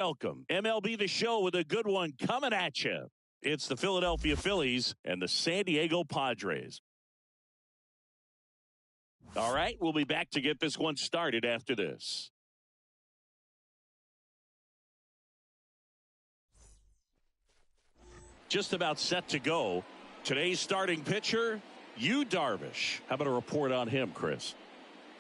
Welcome. MLB The Show with a good one coming at you. It's the Philadelphia Phillies and the San Diego Padres. All right, we'll be back to get this one started after this. Just about set to go. Today's starting pitcher, Yu Darvish. How about a report on him, Chris?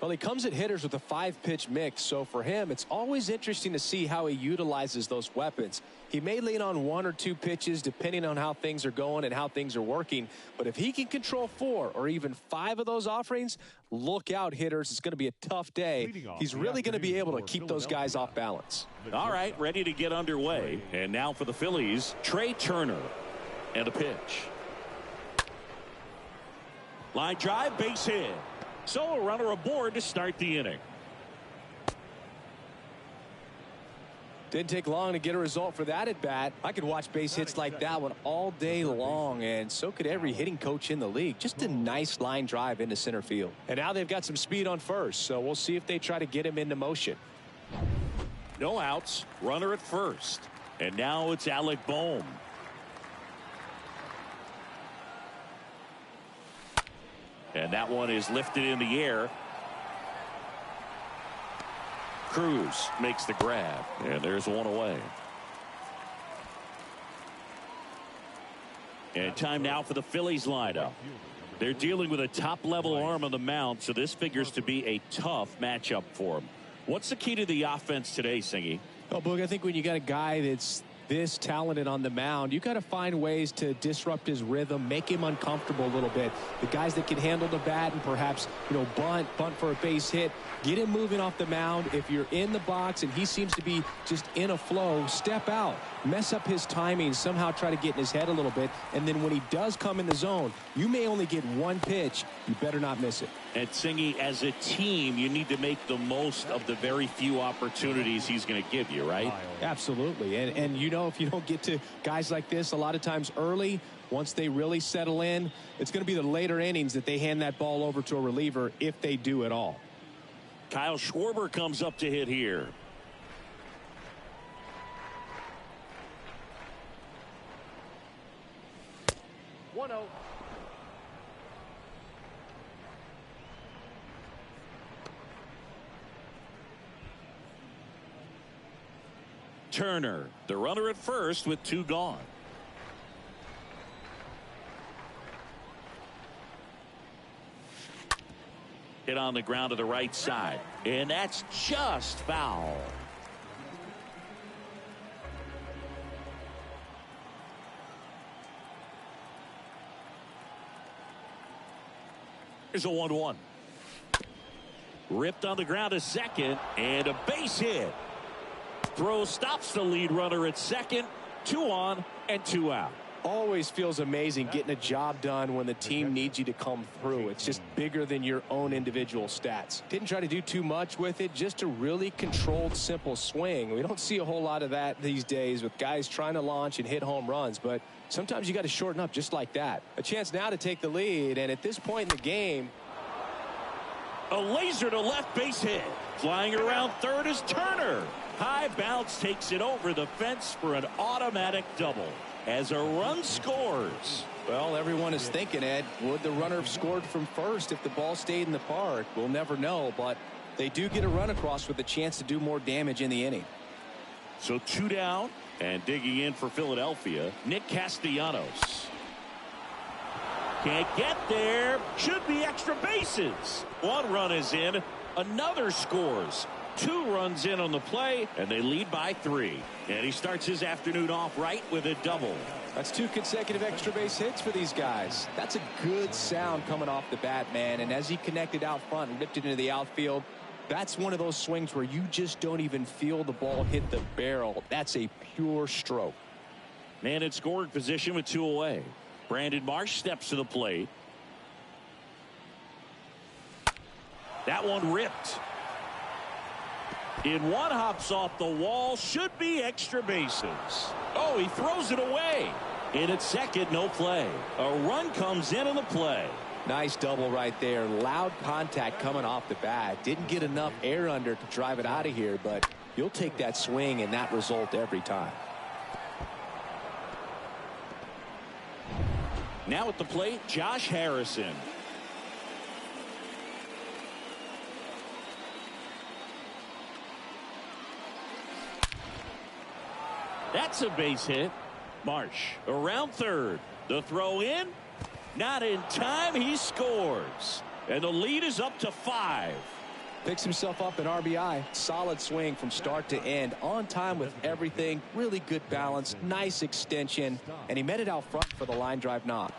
Well, he comes at hitters with a 5-pitch mix, so for him, it's always interesting to see how he utilizes those weapons. He may lean on 1 or 2 pitches depending on how things are going and how things are working, but if he can control 4 or even 5 of those offerings, look out, hitters. It's going to be a tough day. He's really going to be able to keep those guys off balance. All right, ready to get underway. And now for the Phillies, Trey Turner. And a pitch. Line drive, base hit. So a runner aboard to start the inning. Didn't take long to get a result for that at bat. I could watch base hits like that one all day long, and so could every hitting coach in the league. Just a nice line drive into center field. And now they've got some speed on first, so we'll see if they try to get him into motion. No outs, runner at first. And now it's Alec Bohm. And that one is lifted in the air. Cruz makes the grab, and there's one away. And time now for the Phillies lineup. They're dealing with a top-level arm on the mound, so this figures to be a tough matchup for them. What's the key to the offense today, Singy? Oh, Boog, I think when you got a guy that's this talented on the mound, you got to find ways to disrupt his rhythm, make him uncomfortable a little bit. The guys that can handle the bat and perhaps, bunt for a base hit, get him moving off the mound. If you're in the box and he seems to be just in a flow, step out, mess up his timing, somehow try to get in his head a little bit. And then when he does come in the zone, you may only get one pitch. You better not miss it. And Singy, as a team, you need to make the most of the very few opportunities he's going to give you, right? Absolutely. And if you don't get to guys like this a lot of times early, once they really settle in, it's going to be the later innings that they hand that ball over to a reliever if they do at all. Kyle Schwarber comes up to hit here. Turner, the runner at first with 2 gone. Hit on the ground to the right side, and that's just foul. Here's a 1-1. Ripped on the ground to second, and a base hit. Throw stops the lead runner at second. 2 on and 2 out. Always feels amazing getting a job done when the team needs you to come through. It's just bigger than your own individual stats. Didn't try to do too much with it, just a really controlled, simple swing. We don't see a whole lot of that these days with guys trying to launch and hit home runs, but sometimes you got to shorten up just like that. A chance now to take the lead, and at this point in the game, a laser to left base hit. Flying around third is Turner. High bounce takes it over the fence for an automatic double as a run scores. Well, everyone is thinking, Ed, would the runner have scored from first if the ball stayed in the park? We'll never know, but they do get a run across with a chance to do more damage in the inning. So 2 down, and digging in for Philadelphia, Nick Castellanos. Can't get there. Should be extra bases. 1 run is in. Another scores. 2 runs in on the play, and they lead by 3. And he starts his afternoon off right with a double. That's 2 consecutive extra base hits for these guys. That's a good sound coming off the bat, man. And as he connected out front and ripped it into the outfield, that's one of those swings where you just don't even feel the ball hit the barrel. That's a pure stroke. Man in scoring position with 2 away. Brandon Marsh steps to the plate. That one ripped. In one, hops off the wall. Should be extra bases. Oh, he throws it away. In at second, no play. A run comes in on the play. Nice double right there. Loud contact coming off the bat. Didn't get enough air under to drive it out of here, but you'll take that swing and that result every time. Now at the plate, Josh Harrison. That's a base hit. Marsh around third. The throw in. Not in time. He scores. And the lead is up to 5. Picks himself up an RBI. Solid swing from start to end. On time with everything. Really good balance. Nice extension. And he met it out front for the line drive knock.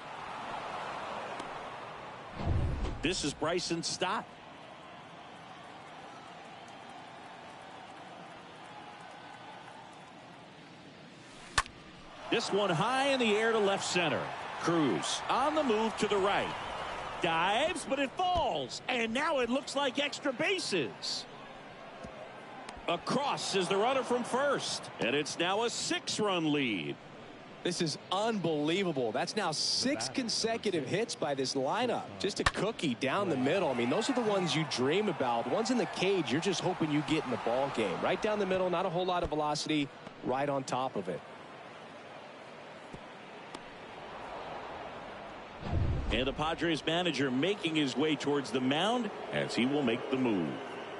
This is Bryson Stott. This one high in the air to left center. Cruz on the move to the right. Dives, but it falls. And now it looks like extra bases. Across is the runner from first. And it's now a 6-run lead. This is unbelievable. That's now 6 consecutive hits by this lineup. Just a cookie down the middle. I mean, those are the ones you dream about. The ones in the cage, you're just hoping you get in the ball game. Right down the middle, not a whole lot of velocity, right on top of it. And the Padres manager making his way towards the mound as he will make the move.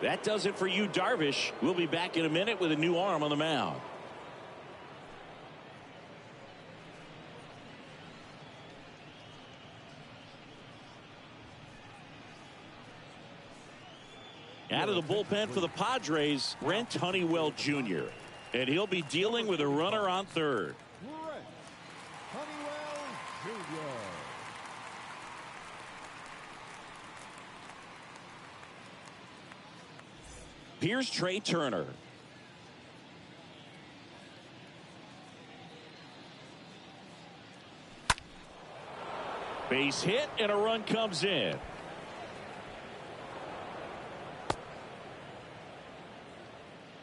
That does it for you, Darvish. We'll be back in a minute with a new arm on the mound. Out of the bullpen for the Padres, Brent Honeywell Jr. And he'll be dealing with a runner on third. Brent Honeywell Jr. Here's Trey Turner. Base hit and a run comes in.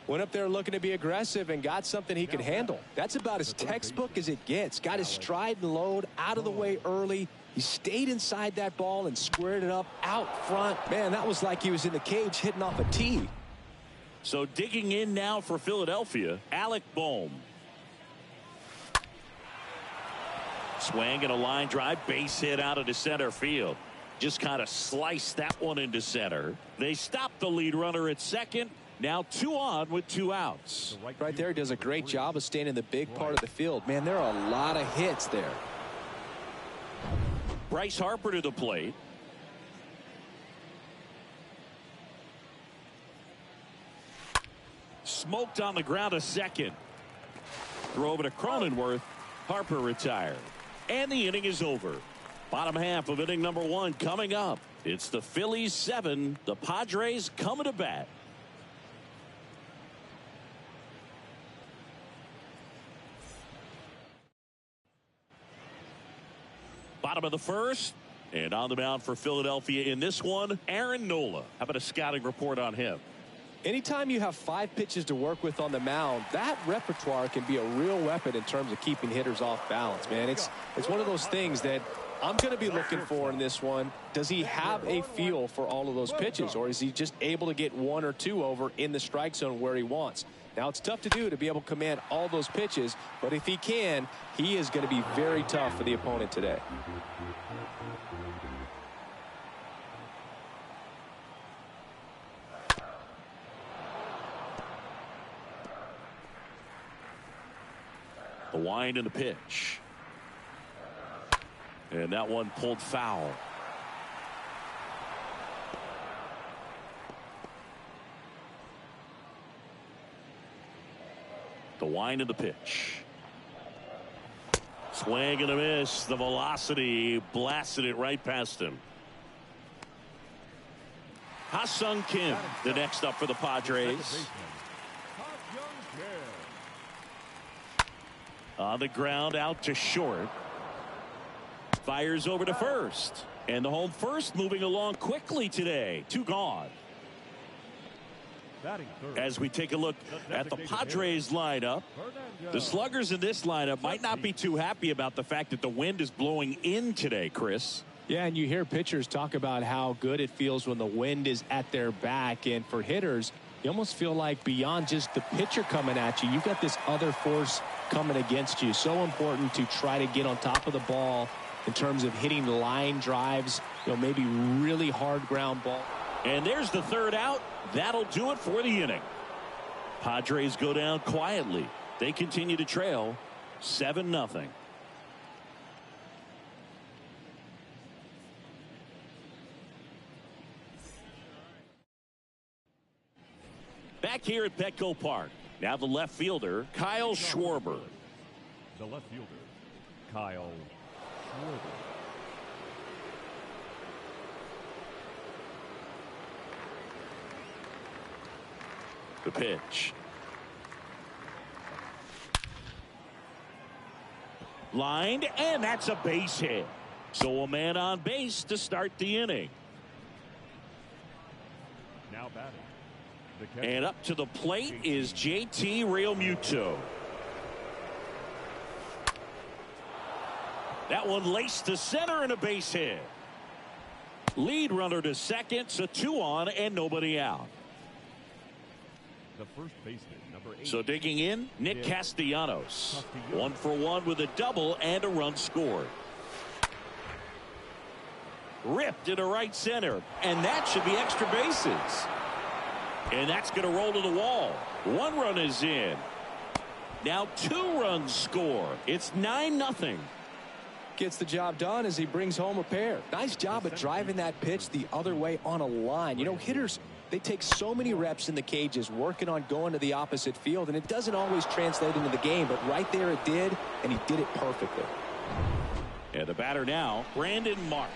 Went up there looking to be aggressive and got something he could handle. That's about as textbook as it gets. Got his stride and load out of the way early. He stayed inside that ball and squared it up out front. Man, that was like he was in the cage hitting off a tee. So digging in now for Philadelphia, Alec Bohm. Swing and a line drive, base hit out of the center field. Just kind of sliced that one into center. They stopped the lead runner at second. Now 2 on with 2 outs. Right there, does a great job of staying in the big part of the field. Man, there are a lot of hits there. Bryce Harper to the plate. Smoked on the ground a second. Throw over to Cronenworth. Harper retired. And the inning is over. Bottom half of inning number 1 coming up. It's the Phillies 7. The Padres coming to bat. Bottom of the first. And on the mound for Philadelphia in this one, Aaron Nola. How about a scouting report on him? Anytime you have 5 pitches to work with on the mound, that repertoire can be a real weapon in terms of keeping hitters off balance, man. It's one of those things that I'm going to be looking for in this one. Does he have a feel for all of those pitches, or is he just able to get 1 or 2 over in the strike zone where he wants? Now, it's tough to do to be able to command all those pitches, but if he can, he is going to be very tough for the opponent today. The wind and the pitch. And that one pulled foul. The wind and the pitch. Swing and a miss. The velocity blasted it right past him. Ha-Sung Kim, the next up for the Padres. On the ground, out to short. Fires over to first. And the home first moving along quickly today. 2 gone. As we take a look at the Padres lineup, the sluggers in this lineup might not be too happy about the fact that the wind is blowing in today, Chris. Yeah, and you hear pitchers talk about how good it feels when the wind is at their back. And for hitters, You almost feel like beyond just the pitcher coming at you, you've got this other force coming against you. So important to try to get on top of the ball in terms of hitting line drives, maybe really hard ground ball. And there's the third out. That'll do it for the inning. Padres go down quietly. They continue to trail 7-0. Back here at Petco Park. Now the left fielder, Kyle Schwarber. The left fielder, Kyle Schwarber. The pitch. Lined, and that's a base hit. So a man on base to start the inning. Now batting. And up to the plate is JT Realmuto. That one laced to center and a base hit. Lead runner to second, so 2 on and nobody out. The first baseman, number 8. So digging in, Nick Castellanos. 1 for 1 with a double and a run scored. Ripped into right center, and that should be extra bases. And that's going to roll to the wall. 1 run is in. Now 2 runs score. It's 9-0. Gets the job done as he brings home a pair. Nice job of driving that pitch the other way on a line. Hitters, they take so many reps in the cages working on going to the opposite field, and it doesn't always translate into the game, but right there it did, and he did it perfectly. And the batter now, Brandon Marsh.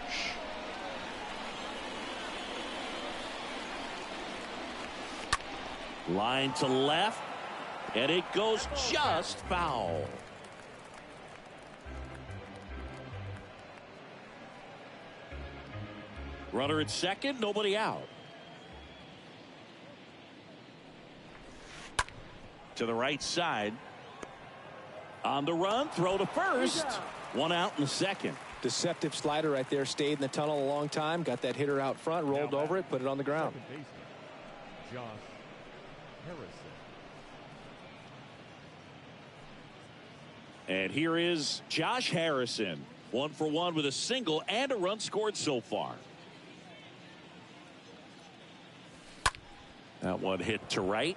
Line to left, and it goes just foul. Runner at second, nobody out. To the right side. On the run, throw to first. 1 out in the second. Deceptive slider right there. Stayed in the tunnel a long time. Got that hitter out front, rolled over it, put it on the ground. Josh Harrison. And here is Josh Harrison. 1 for 1 with a single and a run scored so far. That one hit to right.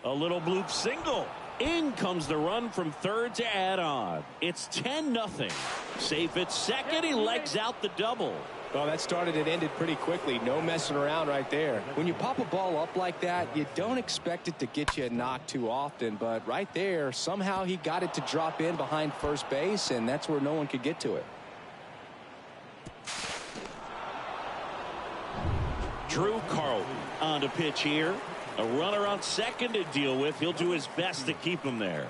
A little bloop single. In comes the run from third to add on. It's 10-0. Safe at second. He legs out the double. Well, that started and ended pretty quickly. No messing around right there. When you pop a ball up like that, you don't expect it to get you a knock too often. But right there, somehow he got it to drop in behind first base, and that's where no one could get to it. Drew Carlton on to pitch here. A runner on second to deal with. He'll do his best to keep him there.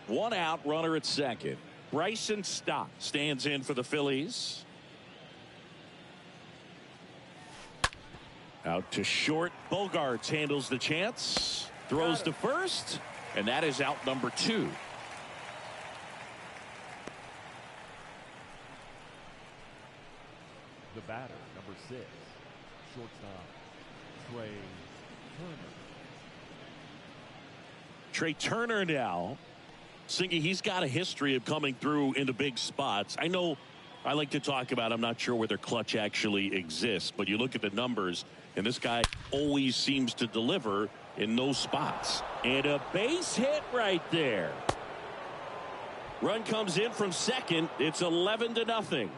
One out, runner at second. Bryson Stott stands in for the Phillies. Out to short. Bogarts handles the chance. Throws to first. And that is out number 2. The batter, number 6, shortstop, Trey Turner. Trey Turner now. Singy, he's got a history of coming through into big spots. I know I like to talk about, I'm not sure whether clutch actually exists, but you look at the numbers, and this guy always seems to deliver in those spots. And a base hit right there. Run comes in from second. It's 11-0.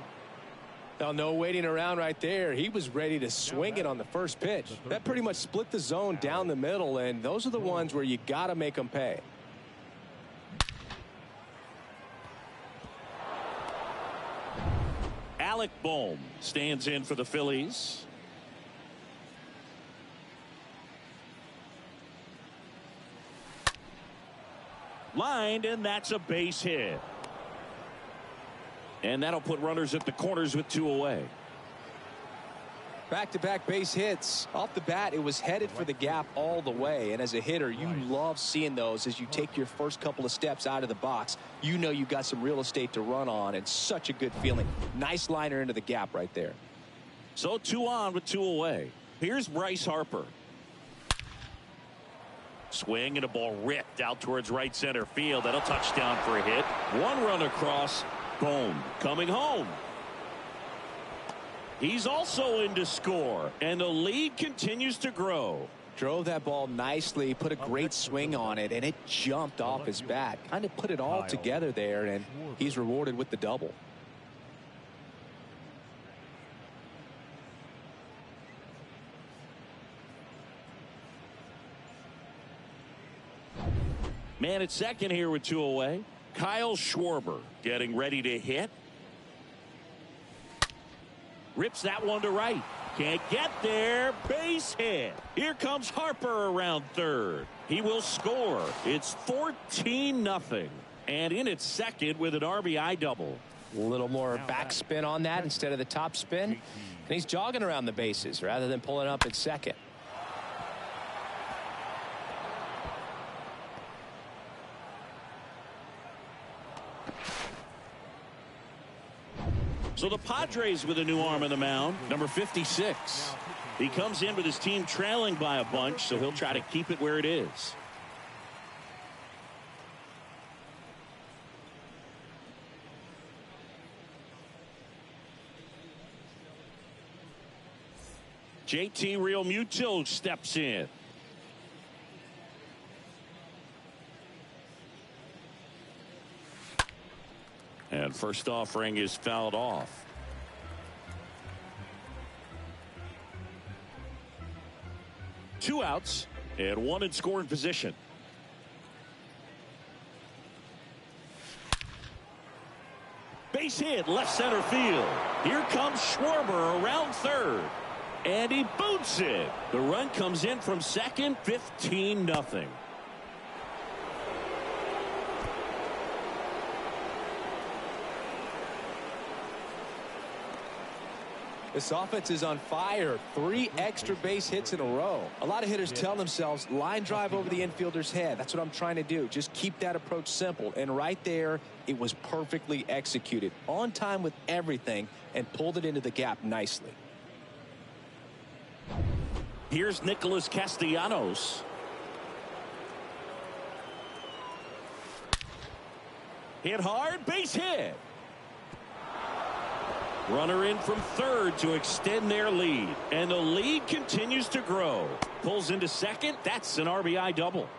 Now, no waiting around right there. He was ready to swing it on the first pitch. That pretty much split the zone down the middle, and those are the ones where you got to make them pay. Alec Bohm stands in for the Phillies. Lined, and that's a base hit. And that'll put runners at the corners with 2 away. Back-to-back base hits. Off the bat, it was headed for the gap all the way. And as a hitter, you love seeing those as you take your first couple of steps out of the box. You know you got some real estate to run on, and such a good feeling. Nice liner into the gap right there. So 2 on with 2 away. Here's Bryce Harper. Swing and a ball ripped out towards right center field. That'll touchdown for a hit. 1 run across. Boom. Coming home. He's also in to score, and the lead continues to grow. Drove that ball nicely, put a great swing on it, and it jumped off his bat. Kind of put it all together there, and he's rewarded with the double. Man at second here with 2 away. Kyle Schwarber getting ready to hit. Rips that one to right. Can't get there. Base hit. Here comes Harper around third. He will score. It's 14-0. And in at second with an RBI double. A little more backspin on that instead of the top spin. And he's jogging around the bases rather than pulling up at second. So the Padres with a new arm on the mound, number 56. He comes in with his team trailing by a bunch, so he'll try to keep it where it is. JT Realmuto steps in. And first offering is fouled off. Two outs and 1 in scoring position. Base hit left center field. Here comes Schwarber around third. And he boots it. The run comes in from second. 15-0. This offense is on fire. 3 extra base hits in a row. A lot of hitters tell themselves, line drive over the infielder's head. That's what I'm trying to do. Just keep that approach simple. And right there, it was perfectly executed. On time with everything, and pulled it into the gap nicely. Here's Nicholas Castellanos. Hit hard, base hit. Runner in from third to extend their lead. And the lead continues to grow. Pulls into second. That's an RBI double.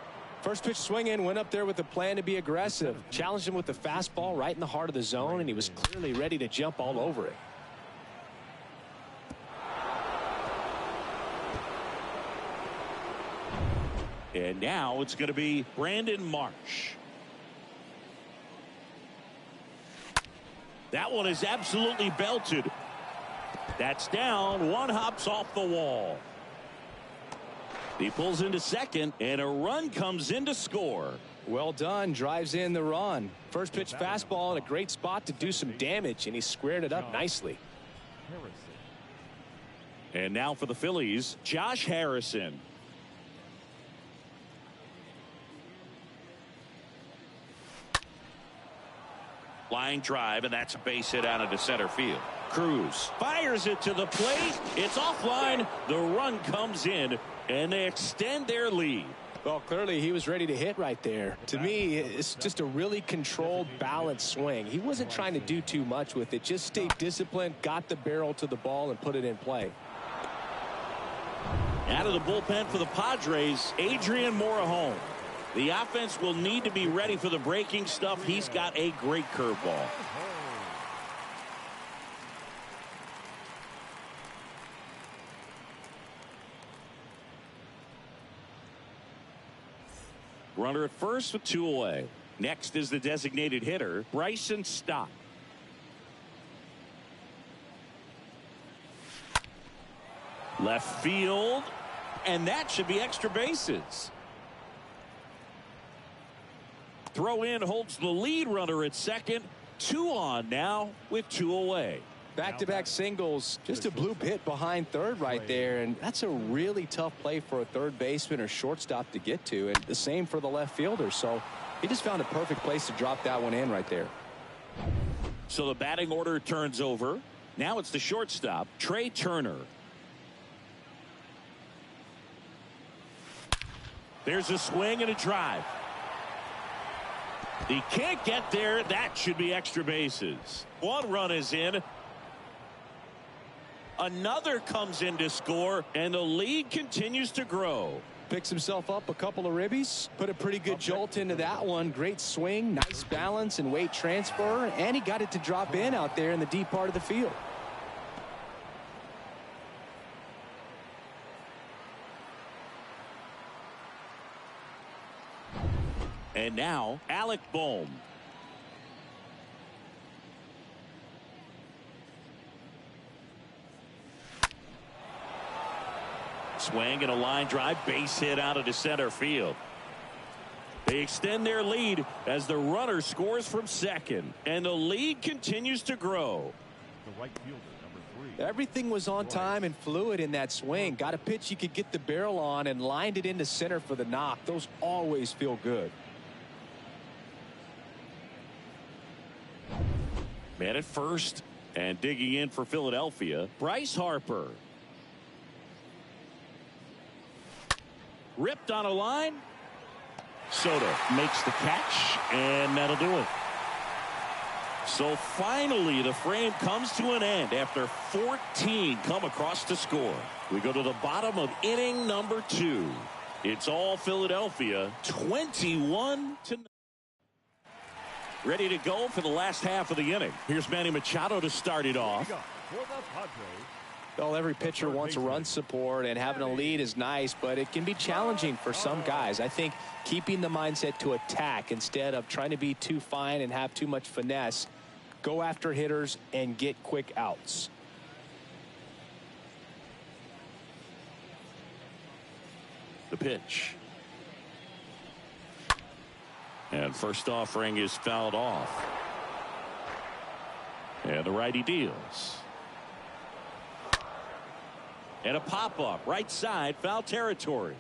First pitch swing in, went up there with a plan to be aggressive. Challenged him with the fastball right in the heart of the zone, and he was clearly ready to jump all over it. And now it's going to be Brandon Marsh. That one is absolutely belted. That's down. One hops off the wall. He pulls into second, and a run comes in to score. Well done. Drives in the run. First pitch fastball in a great spot to do some damage, and he squared it up nicely. And now for the Phillies, Josh Harrison. Line drive, and that's a base hit out into center field. Cruz fires it to the plate. It's offline. The run comes in, and they extend their lead. Well, clearly he was ready to hit right there. To me, it's just a really controlled, balanced swing. He wasn't trying to do too much with it. Just stayed disciplined, got the barrel to the ball, and put it in play. Out of the bullpen for the Padres, Adrian Morejon. The offense will need to be ready for the breaking stuff. He's got a great curveball. Runner at first with 2 away. Next is the designated hitter, Bryson Stott. Left field, and that should be extra bases. Throw in holds the lead runner at second. 2 on now with 2 away. Back-to-back singles, just a bloop hit behind third right there, and that's a really tough play for a third baseman or shortstop to get to, and the same for the left fielder. So he just found a perfect place to drop that one in right there. So the batting order turns over. Now it's the shortstop, Trey Turner. There's a swing and a drive. He can't get there. That should be extra bases. One run is in. Another comes in to score, and the lead continues to grow. Picks himself up a couple of ribbies, put a pretty good jolt into that one. Great swing, nice balance and weight transfer, and he got it to drop in out there in the deep part of the field. And now, Alec Bohm. Swing and a line drive, base hit out into center field. They extend their lead as the runner scores from second, and the lead continues to grow. The right fielder, number 3. Everything was on time and fluid in that swing. Got a pitch you could get the barrel on and lined it into center for the knock. Those always feel good. Man at first, and digging in for Philadelphia, Bryce Harper. Ripped on a line. Soto makes the catch, and that'll do it. So finally, the frame comes to an end after 14 come across to score. We go to the bottom of inning number 2. It's all Philadelphia, 21-9. Ready to go for the last half of the inning. Here's Manny Machado to start it off. Well, every pitcher wants a run support, and having a lead is nice, but it can be challenging for some guys. I think keeping the mindset to attack instead of trying to be too fine and have too much finesse, go after hitters and get quick outs. The pitch. And first offering is fouled off. And the righty deals. And a pop-up right side, foul territory.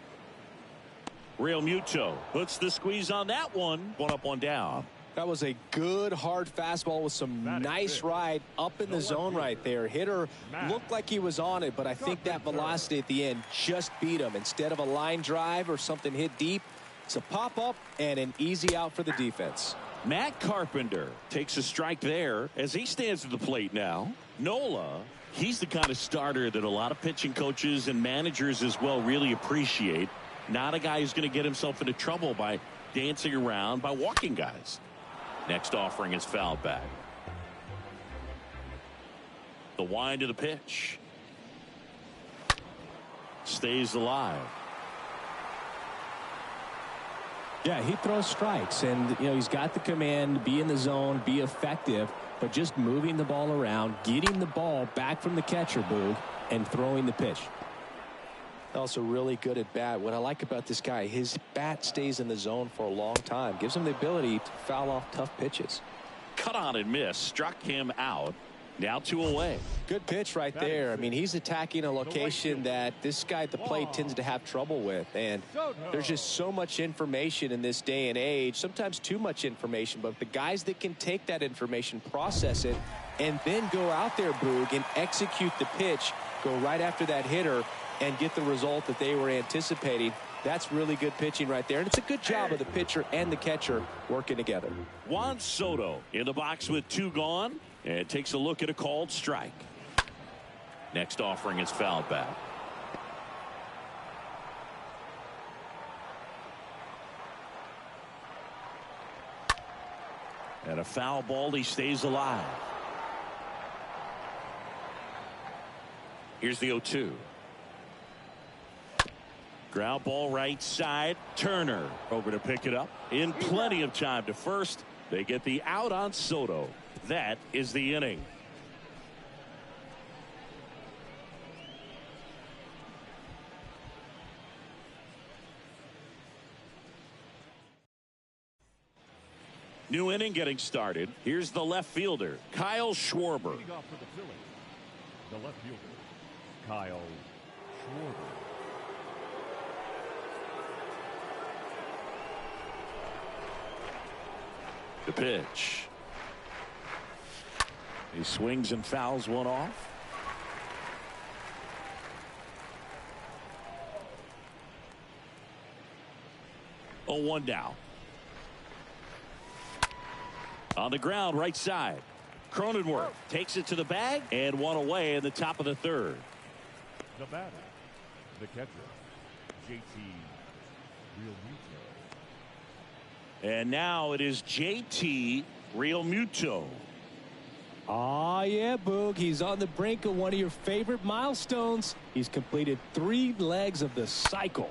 Real Muto puts the squeeze on that one. One up, one down. That was a good hard fastball with some nice ride up in the zone right there. Hitter looked like he was on it, but I think that velocity at the end just beat him. Instead of a line drive or something hit deep, it's a pop-up and an easy out for the defense. Matt Carpenter takes a strike there as he stands at the plate now. Nola, he's the kind of starter that a lot of pitching coaches and managers as well really appreciate. Not a guy who's going to get himself into trouble by dancing around, by walking guys. Next offering is fouled back. The wind of the pitch. Stays alive. Yeah, he throws strikes, and you know he's got the command, be in the zone, be effective, but just moving the ball around, getting the ball back from the catcher, Boog, and throwing the pitch. Also really good at bat. What I like about this guy, his bat stays in the zone for a long time, gives him the ability to foul off tough pitches. Cut on and miss, struck him out. Now 2 away. Good pitch right there. I mean, he's attacking a location that this guy at the plate tends to have trouble with, and there's just so much information in this day and age, sometimes too much information, but the guys that can take that information, process it, and then go out there, Boog, and execute the pitch, go right after that hitter and get the result that they were anticipating. That's really good pitching right there, and it's a good job of the pitcher and the catcher working together. Juan Soto in the box with 2 gone, and takes a look at a called strike. Next offering is fouled back. And a foul ball, he stays alive. Here's the 0-2. Ground ball right side. Turner over to pick it up in plenty of time to first. They get the out on Soto. That is the inning. New inning getting started. Here's the left fielder, Kyle Schwarber. Leading off for the Phillies, the left fielder, Kyle Schwarber. The pitch. He swings and fouls one off. Oh, 1 down. On the ground, right side. Cronenworth takes it to the bag and one away in the top of the third. The batter, the catcher, JT Realmuto. And now it is JT Realmuto. Oh, yeah, Boog. He's on the brink of one of your favorite milestones. He's completed 3 legs of the cycle.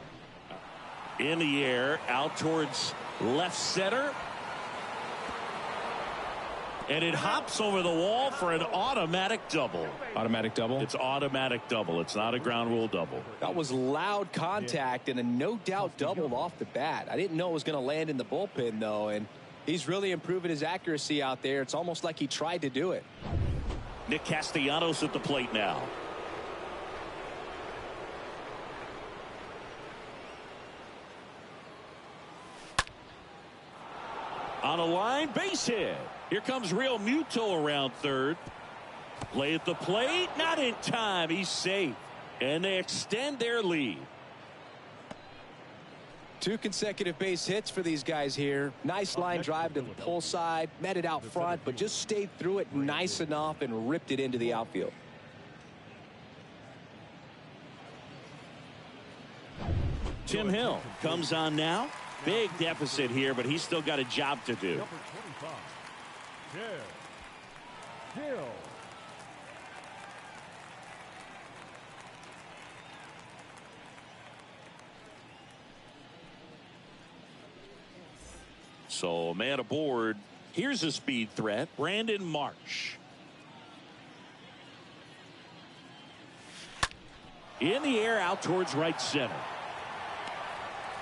In the air, out towards left center. And it hops over the wall for an automatic double. Automatic double? It's automatic double. It's not a ground rule double. That was loud contact and a no-doubt double off the bat. I didn't know it was going to land in the bullpen, though, and he's really improving his accuracy out there. It's almost like he tried to do it. Nick Castellanos at the plate now. On a line, base hit. Here comes Realmuto around third. Play at the plate, not in time. He's safe. And they extend their lead. 2 consecutive base hits for these guys here. Nice line drive to the pull side. Met it out front, but just stayed through it nice enough and ripped it into the outfield. Tim Hill comes on now. Big deficit here, but he's still got a job to do. Number 25, Hill. So a man aboard. Here's a speed threat, Brandon Marsh. In the air, out towards right center.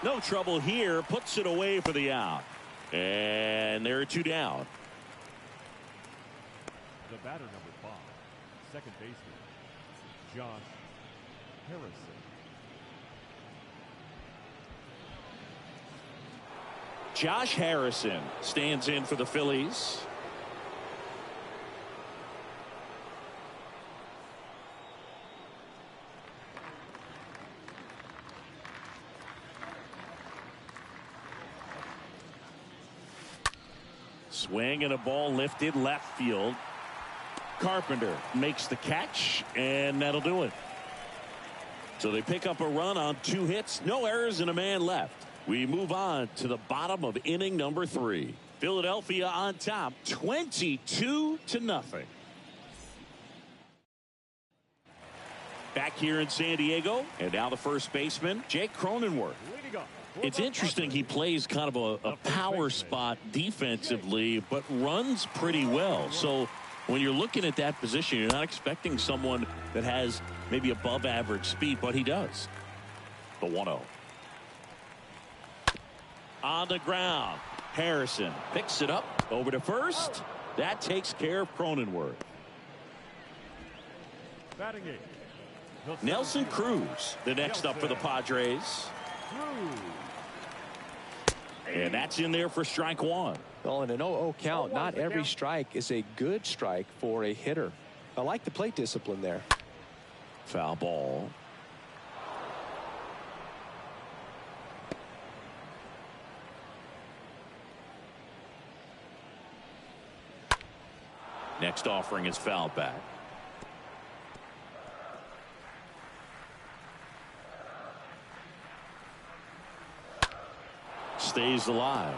No trouble here, puts it away for the out. And there are 2 down. The batter, number 5, second baseman, Josh Harrison. Josh Harrison stands in for the Phillies. Swing and a ball lifted left field. Carpenter makes the catch, and that'll do it. So they pick up a run on 2 hits, no errors, and a man left. We move on to the bottom of inning number 3. Philadelphia on top, 22-0. Back here in San Diego, and now the first baseman, Jake Cronenworth. It's interesting, he plays kind of a power spot defensively, but runs pretty well. So when you're looking at that position, you're not expecting someone that has maybe above average speed, but he does. The 1-0. On the ground, Harrison picks it up over to first. That takes care of Cronenworth. Batting 8. Nelson Cruz, the next up for the Padres. And that's in there for strike 1. Well, in an 0-0 count, not every strike is a good strike for a hitter. I like the plate discipline there. Foul ball. Next offering is fouled back. Stays alive.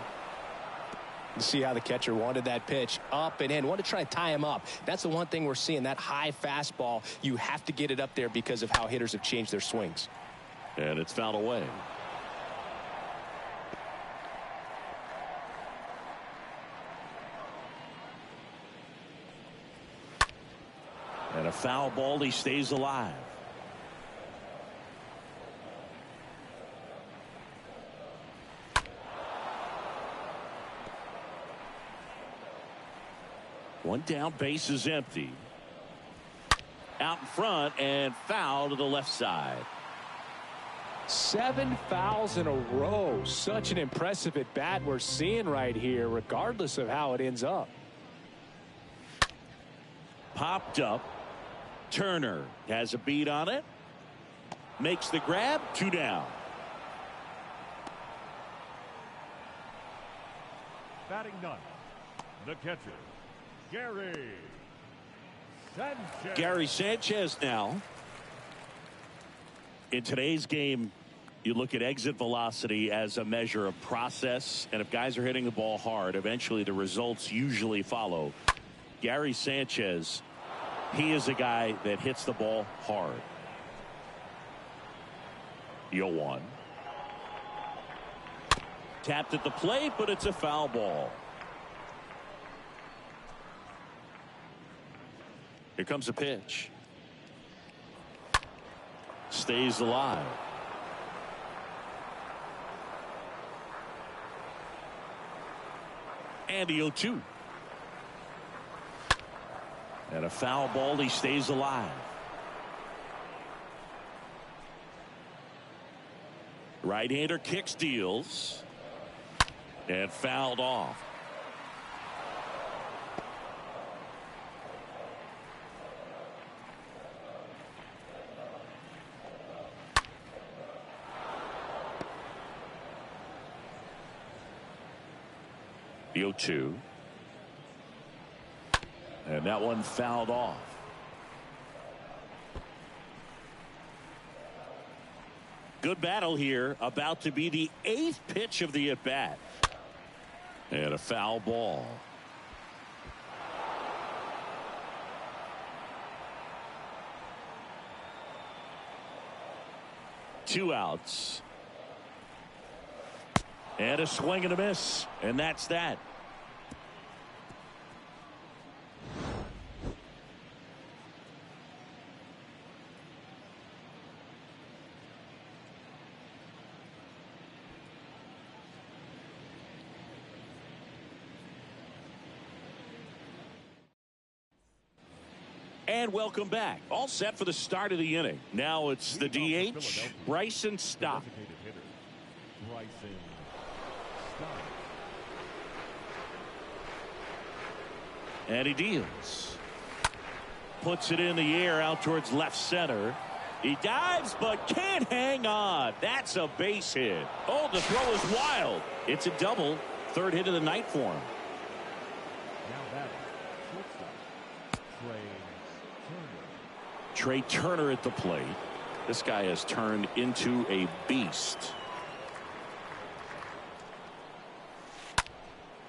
You see how the catcher wanted that pitch up and in. Wanted to try to tie him up. That's the one thing we're seeing, that high fastball. You have to get it up there because of how hitters have changed their swings. And it's fouled away. And a foul ball, he stays alive. One down, base is empty. Out in front and foul to the left side. 7 fouls in a row. Such an impressive at bat we're seeing right here, regardless of how it ends up. Popped up. Turner has a beat on it. Makes the grab. 2 down. Batting ninth, the catcher, Gary Sanchez. Gary Sanchez now. In today's game, you look at exit velocity as a measure of process, and if guys are hitting the ball hard, eventually the results usually follow. Gary Sanchez, he is a guy that hits the ball hard. 0-1. Tapped at the plate, but it's a foul ball. Here comes a pitch. Stays alive. And the 0-2. And a foul ball. He stays alive. Right-hander kicks, deals. And fouled off. The 0-2. And that one fouled off. Good battle here. About to be the 8th pitch of the at-bat. And a foul ball. Two outs. And a swing and a miss. And that's that. And welcome back. All set for the start of the inning. Now it's the DH, Bryson Stott. And he deals. Puts it in the air out towards left center. He dives but can't hang on. That's a base hit. Oh, the throw is wild. It's a double. 3rd hit of the night for him. Trey Turner at the plate. This guy has turned into a beast.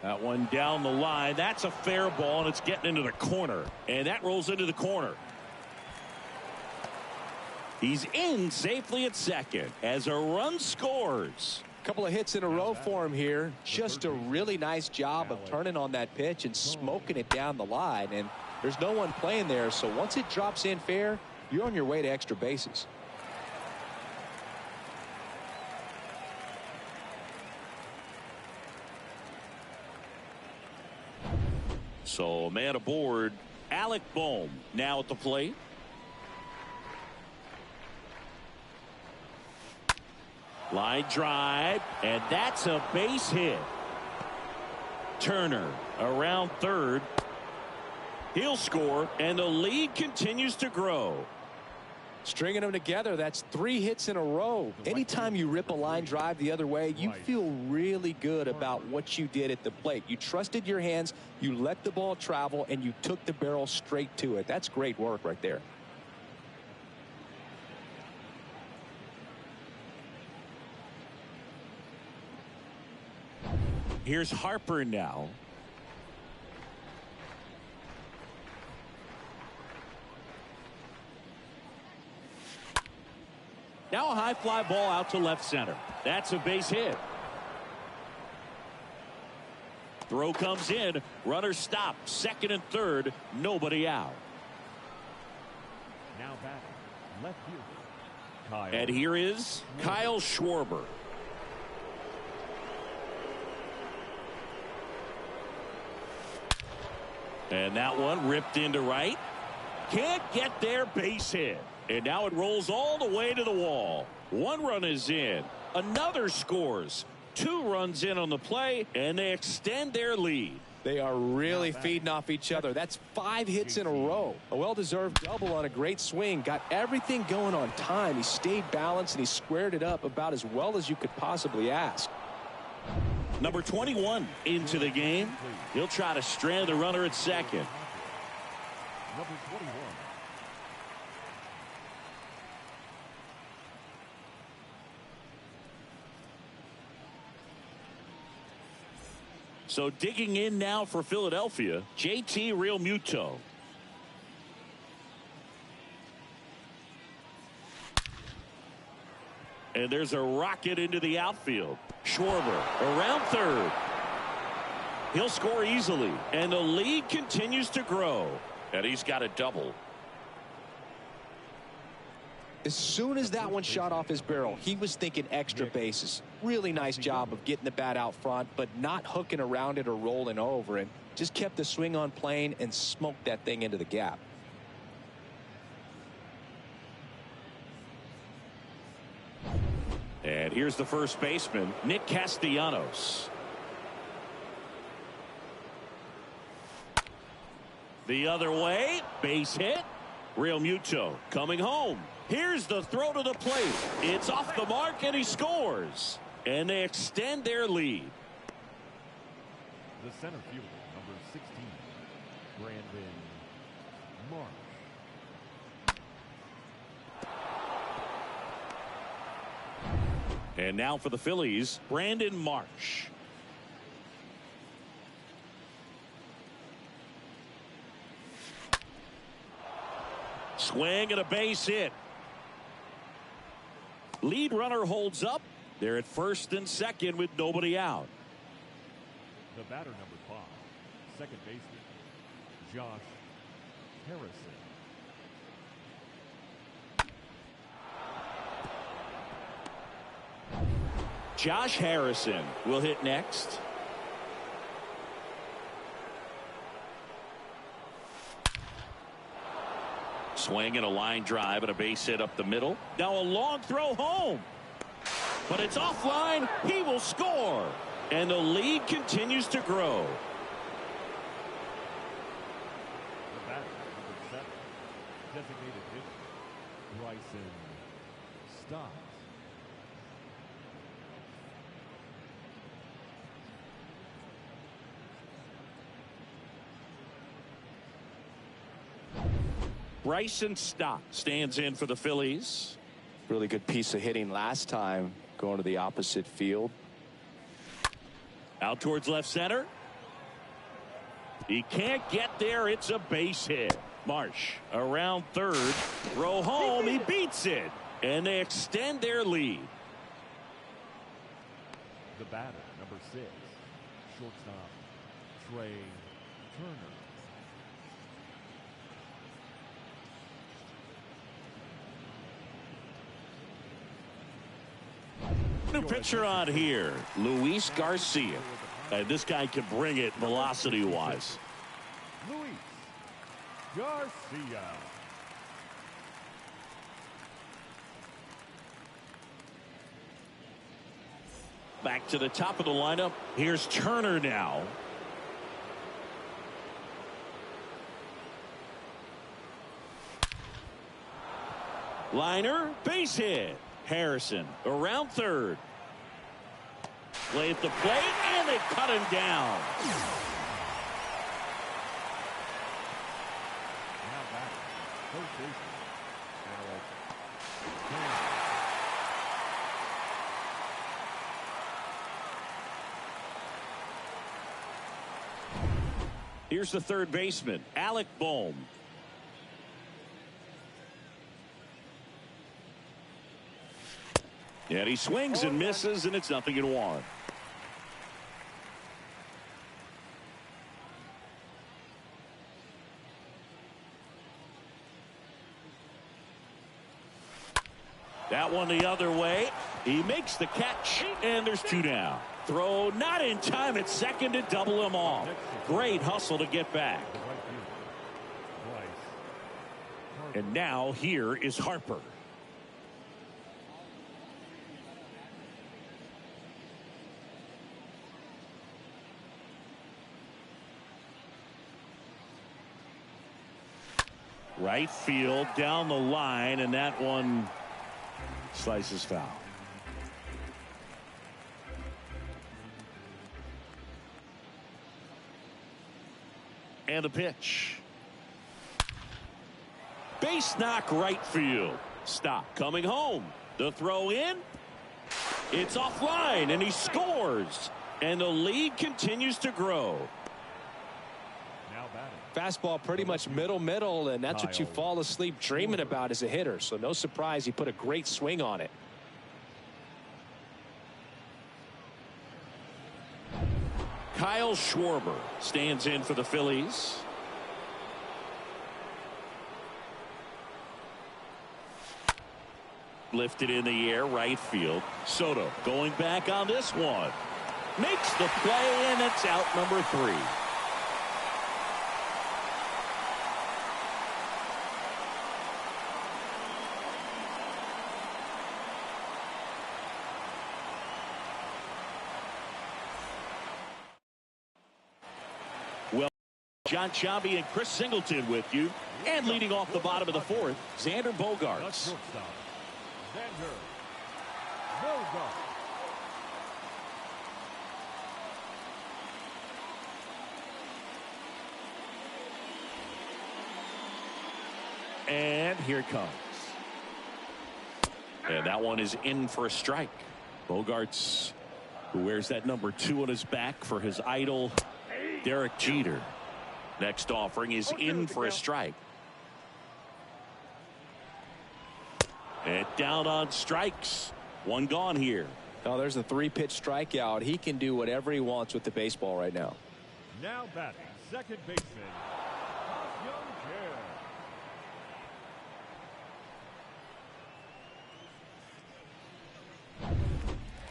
That one down the line. That's a fair ball, and it's getting into the corner. And that rolls into the corner. He's in safely at second as a run scores. Couple of hits in a row for him here. Just a really nice job of turning on that pitch and smoking it down the line. And there's no one playing there, so once it drops in fair, you're on your way to extra bases. So man aboard. Alec Bohm now at the plate. Line drive, and that's a base hit. Turner around third. He'll score, and the lead continues to grow. Stringing them together, that's 3 hits in a row. Anytime you rip a line drive the other way, you feel really good about what you did at the plate. You trusted your hands, you let the ball travel, and you took the barrel straight to it. That's great work right there. Here's Harper now. Now a high fly ball out to left center. That's a base hit. Throw comes in. Runner stop. 2nd and 3rd. Nobody out. Now batting left fielder Kyle. And here is Kyle Schwarber. And that one ripped into right. Can't get there, base hit. And now it rolls all the way to the wall. One run is in. Another scores. 2 runs in on the play, and they extend their lead. They are really feeding off each other. That's 5 hits in a row. A well-deserved double on a great swing. Got everything going on time. He stayed balanced, and he squared it up about as well as you could possibly ask. Number 21 into the game. He'll try to strand the runner at second. Number 21. So digging in now for Philadelphia, JT Realmuto. And there's a rocket into the outfield. Schwarber around third. He'll score easily, and the lead continues to grow. And he's got a double. As soon as that one shot off his barrel, he was thinking extra bases. Really nice job of getting the bat out front, but not hooking around it or rolling over it. Just kept the swing on plane and smoked that thing into the gap. And here's the first baseman, Nick Castellanos. The other way, base hit. Realmuto coming home. Here's the throw to the plate. It's off the mark, and he scores. And they extend their lead. The center fielder, number 16, Brandon Marsh. And now for the Phillies, Brandon Marsh. Swing and a base hit. Lead runner holds up. They're at first and second with nobody out. The batter, number 5, second baseman, Josh Harrison. Josh Harrison will hit next. Swing and a line drive and a base hit up the middle. Now a long throw home. But it's offline. He will score. And the lead continues to grow. The batter, number 7, designated hitter, Bryson Stott. Bryson Stott stands in for the Phillies. Really good piece of hitting last time, going to the opposite field. Out towards left center. He can't get there. It's a base hit. Marsh around third. Throw home. He beats it. And they extend their lead. The batter, number 6, shortstop, Trey Turner. New pitcher on here, Luis Garcia. And this guy can bring it velocity-wise. Luis Garcia. Back to the top of the lineup. Here's Turner now. Liner, base hit. Harrison around third. Play at the plate, and they cut him down. Now back, first baseman, Alec. Here's the third baseman, Alec Bohm. And he swings and misses, and it's 0-1. That one the other way. He makes the catch, and there's 2 down. throw not in time at second to double him off. Great hustle to get back. And now here is Harper. Right field down the line, and that one slices foul. And the pitch. Base knock right field. Stop coming home. The throw in. It's offline, and he scores. And the lead continues to grow. Fastball pretty much middle, and that's what you fall asleep dreaming about as a hitter. So no surprise he put a great swing on it. Kyle Schwarber stands in for the Phillies. Lifted in the air, right field. Soto going back on this one. Makes the play, and it's out number 3. Well, John Chambi and Chris Singleton with you. And leading off the bottom of the 4th, Xander Bogaerts. And here it comes. And that one is in for a strike. Bogaerts, who wears that number 2 on his back for his idol, Derek Jeter. Next offering is in for a strike. And down on strikes. One gone here. Oh, there's a 3-pitch strikeout. He can do whatever he wants with the baseball right now. Now batting, second baseman,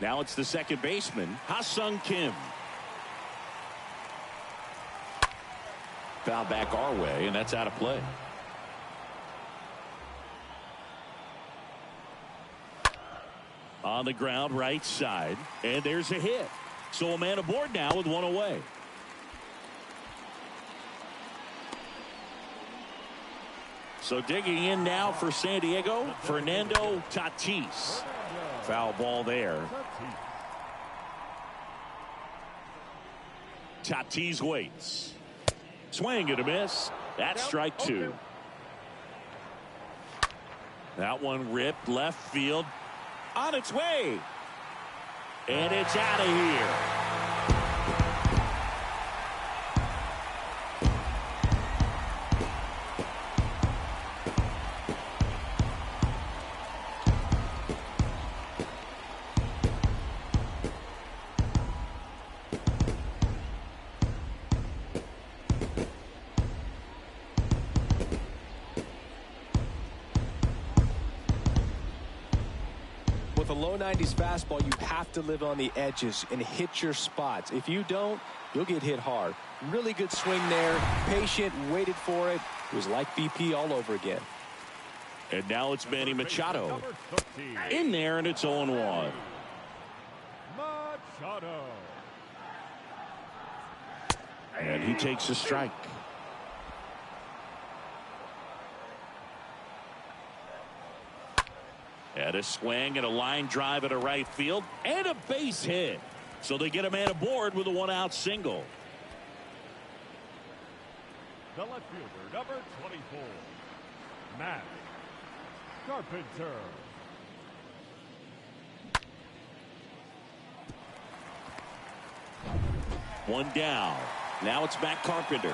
Now it's the second baseman, Ha-Sung Kim. Foul back our way, and that's out of play. On the ground, right side, and there's a hit. So a man aboard now with one away. So digging in now for San Diego, Fernando Tatis. Foul ball there. Tatis waits. Swing and a miss. That's strike 2. That one ripped left field. On its way. And it's out of here. With a low 90s fastball, you have to live on the edges and hit your spots. If you don't, you'll get hit hard. Really good swing there. Patient, waited for it. It was like BP all over again. And now it's Manny Machado. In there, and it's 0-1. Machado. And he takes a strike. And a swing and a line drive at a right field and a base hit. So they get a man aboard with a 1-out single. The left fielder, number 24, Matt Carpenter. One down. Now it's Matt Carpenter.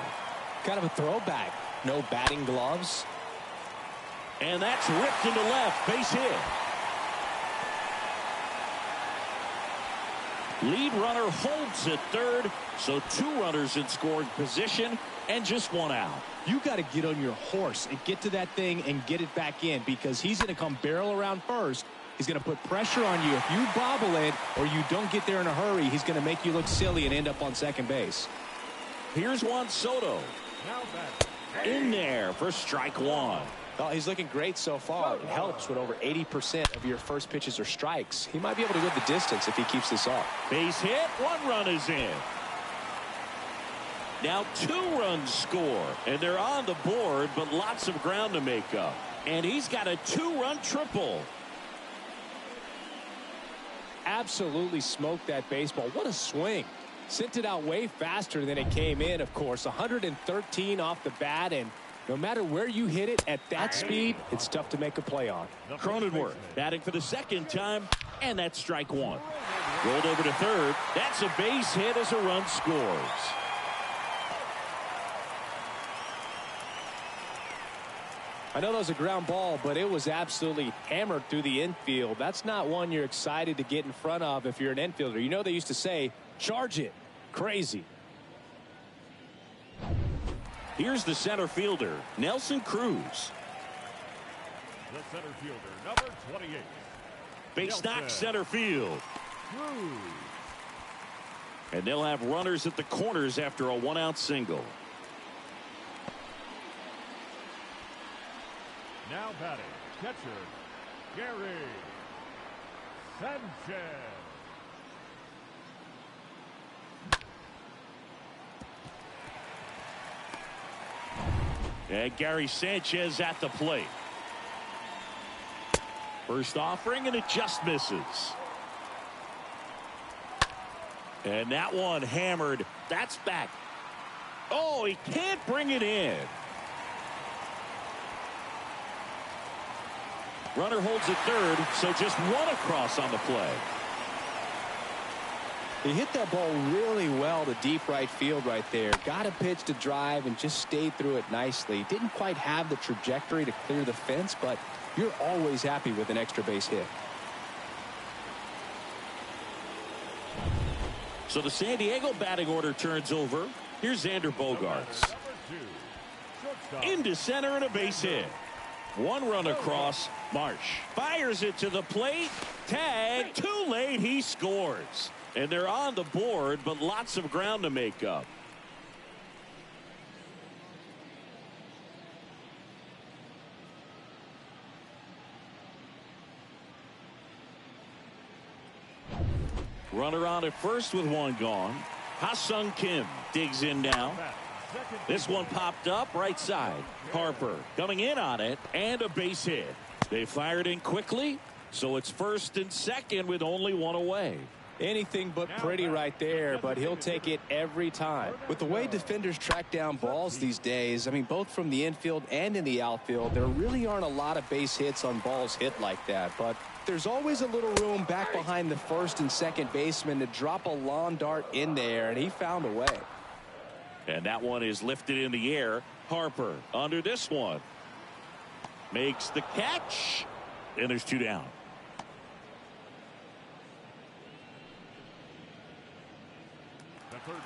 Kind of a throwback. No batting gloves. And that's ripped into left. Base hit. Lead runner holds at third. So 2 runners in scoring position and just 1 out. You got to get on your horse and get to that thing and get it back in, because he's going to come barrel around first He's going to put pressure on you. If you bobble it or you don't get there in a hurry, he's going to make you look silly and end up on second base. Here's Juan Soto. In there for strike one. Well, he's looking great so far. It helps when over 80% of your first pitches are strikes. He might be able to go the distance if he keeps this up. Base hit. 1 run is in. Now 2 runs score, and they're on the board, but lots of ground to make up. And he's got a 2-run triple. Absolutely smoked that baseball. What a swing. Sent it out way faster than it came in, of course. 113 off the bat, and no matter where you hit it at that speed, it's tough to make a play on. Cronenworth batting for the second time, and that's strike one. Rolled over to third. That's a base hit as a run scores. I know that was a ground ball, but it was absolutely hammered through the infield. That's not one you're excited to get in front of if you're an infielder. You know they used to say, charge it. Crazy. Here's the center fielder, Nelson Cruz. The center fielder, number 28. Base knock center field. Cruz. And they'll have runners at the corners after a 1-out single. Now batting, catcher, Gary Sanchez. And Gary Sanchez at the plate. First offering, and it just misses. And that one hammered. That's back. Oh, he can't bring it in. Runner holds at third, so just 1 across on the play. He hit that ball really well to deep right field right there. Got a pitch to drive and just stayed through it nicely. Didn't quite have the trajectory to clear the fence, but you're always happy with an extra base hit. So the San Diego batting order turns over. Here's Xander Bogaerts. Into center and a base hit. 1 run across. Marsh fires it to the plate. Tag. Too late. He scores. And they're on the board, but lots of ground to make up. Runner on at first with 1 gone. Ha-Sung Kim digs in now. This one popped up right side. Harper coming in on it, and a base hit. They fired in quickly, so it's first and second with only 1 away. Anything but pretty right there, but he'll take it every time. With the way defenders track down balls these days, I mean, both from the infield and in the outfield, there really aren't a lot of base hits on balls hit like that. But there's always a little room back behind the first and second baseman to drop a lawn dart in there, and he found a way. And that one is lifted in the air. Harper under this one. Makes the catch. And there's 2 down.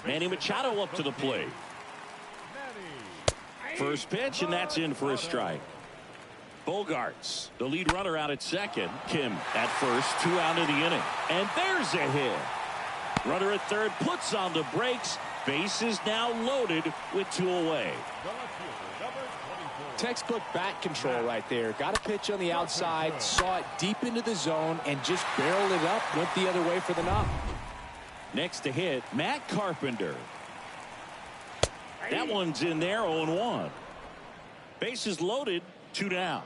Manny Machado up to the plate. First pitch, and that's in for a strike. Bogaerts, the lead runner, out at second. Kim at first, 2 out of the inning. And there's a hit. Runner at third puts on the brakes. Base is now loaded with 2 away. Textbook bat control right there. Got a pitch on the outside, saw it deep into the zone, and just barreled it up, went the other way for the knock. Next to hit, Matt Carpenter. That one's in there, 0-1. Bases loaded, 2 down.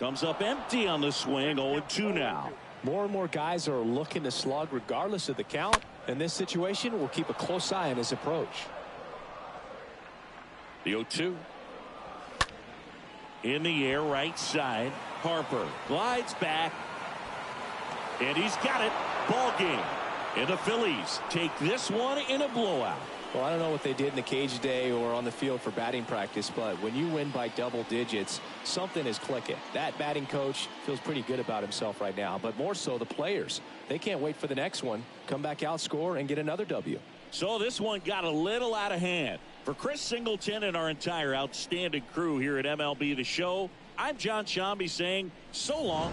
Comes up empty on the swing, 0-2 now. More and more guys are looking to slug regardless of the count. In this situation, we'll keep a close eye on his approach. The 0-2. In the air, right side. Harper glides back. And he's got it. Ball game. And the Phillies take this one in a blowout. Well, I don't know what they did in the cage today or on the field for batting practice, but when you win by double digits, something is clicking. That batting coach feels pretty good about himself right now, but more so the players. They can't wait for the next one. Come back out, score, and get another W. So this one got a little out of hand. For Chris Singleton and our entire outstanding crew here at MLB The Show, I'm John Shambi saying so long.